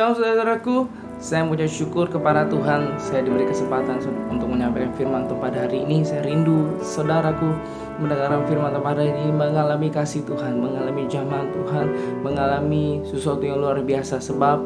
Shalom saudaraku, saya mengucap syukur kepada Tuhan. Saya diberi kesempatan untuk menyampaikan firman Tuhan pada hari ini. Saya rindu saudaraku mendengarkan firman Tuhan pada hari ini, mengalami kasih Tuhan, mengalami jamahan Tuhan, mengalami sesuatu yang luar biasa. Sebab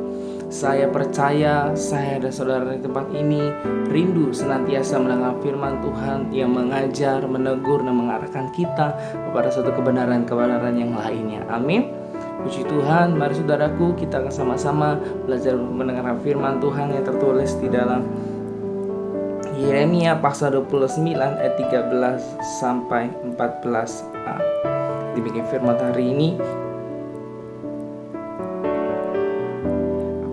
saya percaya saya dan saudara di tempat ini rindu senantiasa mendengar firman Tuhan yang mengajar, menegur, dan mengarahkan kita kepada suatu kebenaran-kebenaran yang lainnya. Amin. Puji Tuhan, mari saudaraku kita akan sama-sama belajar mendengarkan firman Tuhan yang tertulis di dalam Yeremia pasal 29 ayat 13 sampai 14a. Dibikin firman hari ini.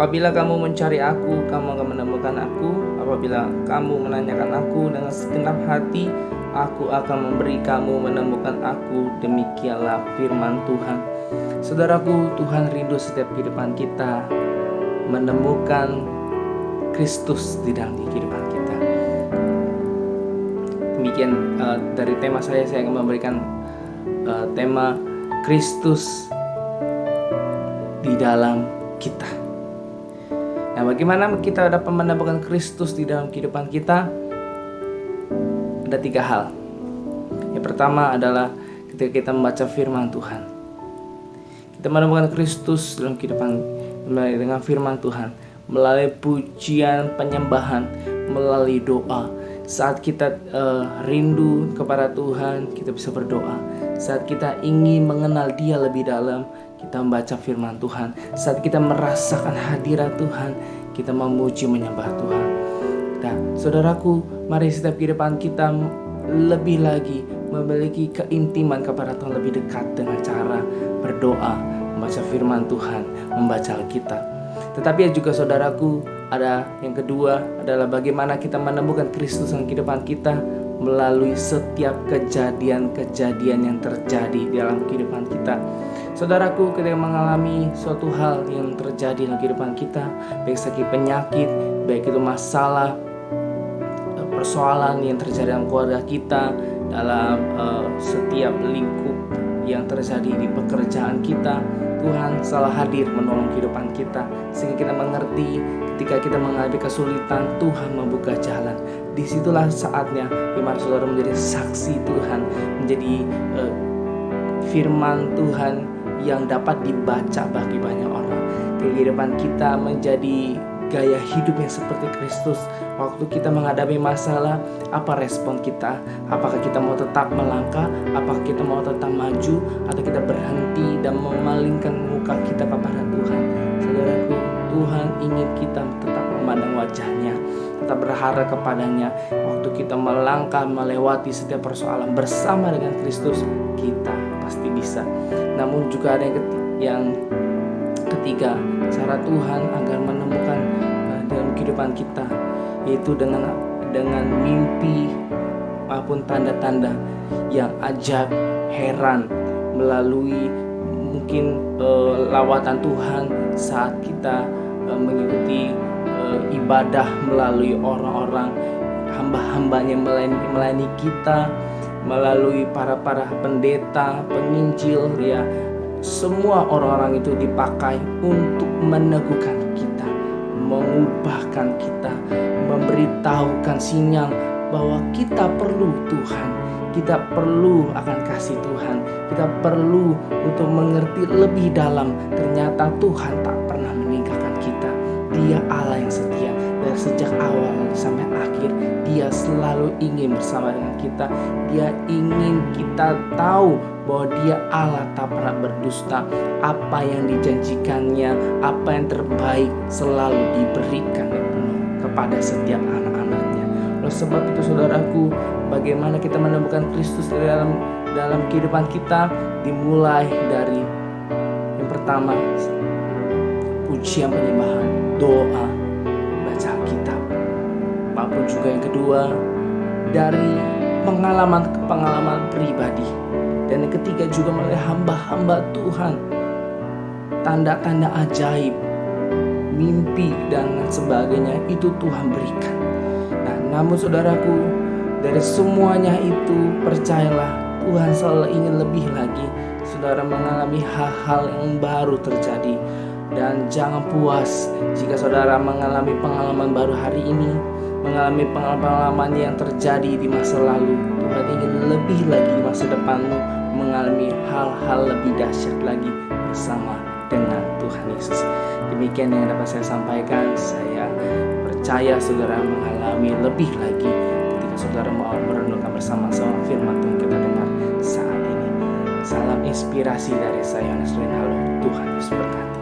Apabila kamu mencari aku, kamu akan menemukan aku. Apabila kamu menanyakan aku dengan segenap hati, aku akan memberi kamu menemukan aku. Demikianlah firman Tuhan. Saudaraku, Tuhan rindu setiap kehidupan kita menemukan Kristus di dalam kehidupan kita. Demikian dari tema saya akan memberikan tema Kristus di dalam kita. Nah, bagaimana kita dapat menemukan Kristus di dalam kehidupan kita? Ada 3 hal. Yang pertama adalah ketika kita membaca firman Tuhan. Kita menemukan Kristus dalam kehidupan dengan firman Tuhan, melalui pujian, penyembahan, melalui doa. Saat kita rindu kepada Tuhan, kita bisa berdoa. Saat kita ingin mengenal Dia lebih dalam, kita membaca firman Tuhan. Saat kita merasakan hadirat Tuhan, kita memuji, menyembah Tuhan. Nah, saudaraku, mari setiap kehidupan kita lebih lagi memiliki keintiman kepada Tuhan lebih dekat dengan cara berdoa, membaca firman Tuhan, membaca Alkitab. Tetapi juga saudaraku, ada yang kedua adalah bagaimana kita menemukan Kristus dalam kehidupan kita melalui setiap kejadian-kejadian yang terjadi dalam kehidupan kita. Saudaraku, ketika mengalami suatu hal yang terjadi dalam kehidupan kita, baik sakit, penyakit, baik itu masalah, persoalan yang terjadi dalam keluarga kita, dalam setiap lingkup yang terjadi di pekerjaan kita, Tuhan selalu hadir menolong kehidupan kita, sehingga kita mengerti ketika kita mengalami kesulitan, Tuhan membuka jalan. Disitulah saatnya dimana saudara menjadi saksi Tuhan, menjadi firman Tuhan yang dapat dibaca bagi banyak orang. Kehidupan kita menjadi gaya hidup yang seperti Kristus. Waktu kita menghadapi masalah, apa respon kita? Apakah kita mau tetap melangkah? Apakah kita mau tetap maju? Atau kita berhenti dan memalingkan muka kita kepada Tuhan? Saudaraku, Tuhan ingin kita tetap memandang wajahnya, tetap berharap kepadanya. Waktu kita melangkah melewati setiap persoalan bersama dengan Kristus, kita pasti bisa. Namun juga ada yang ketiga, cara Tuhan agar menemukan dalam kehidupan kita, yaitu dengan mimpi maupun tanda-tanda yang ajaib, heran, melalui mungkin lawatan Tuhan saat kita mengikuti ibadah melalui orang-orang hamba-hambanya melayani kita, melalui para pendeta, penginjil, ya. Semua orang-orang itu dipakai untuk meneguhkan kita, mengubahkan kita, memberitahukan sinyal bahwa kita perlu Tuhan, kita perlu akan kasih Tuhan, kita perlu untuk mengerti lebih dalam. Ternyata Tuhan tak pernah meninggalkan kita. Dia Allah yang setia dari sejak awal sampai akhir. Dia selalu ingin bersama dengan kita. Dia ingin kita tahu bahwa Dia Allah tak pernah berdusta. Apa yang dijanjikannya, apa yang terbaik selalu diberikan kepada setiap anak-anaknya. Oleh sebab itu saudaraku, bagaimana kita menemukan Kristus dalam kehidupan kita? Dimulai dari yang pertama, pujian, penyembahan, doa, baca Alkitab. Maupun juga yang kedua, dari pengalaman pribadi. Dan yang ketiga juga melalui hamba-hamba Tuhan, tanda-tanda ajaib, mimpi dan sebagainya, itu Tuhan berikan. Nah, namun saudaraku, dari semuanya itu percayalah, Tuhan selalu ingin lebih lagi. Saudara mengalami hal-hal yang baru terjadi, Dan jangan puas jika saudara mengalami pengalaman baru hari ini, mengalami pengalaman yang terjadi di masa lalu. Tuhan ingin lebih lagi di masa depanmu mengalami hal-hal lebih dahsyat lagi bersama dengan Tuhan Yesus. Demikian yang dapat saya sampaikan. Saya percaya saudara mengalami lebih lagi ketika saudara mau merenungkan bersama-sama firman Tuhan kita dengar saat ini. Salam inspirasi dari saya, Yohanes Renhalo. Tuhan Yesus berkati.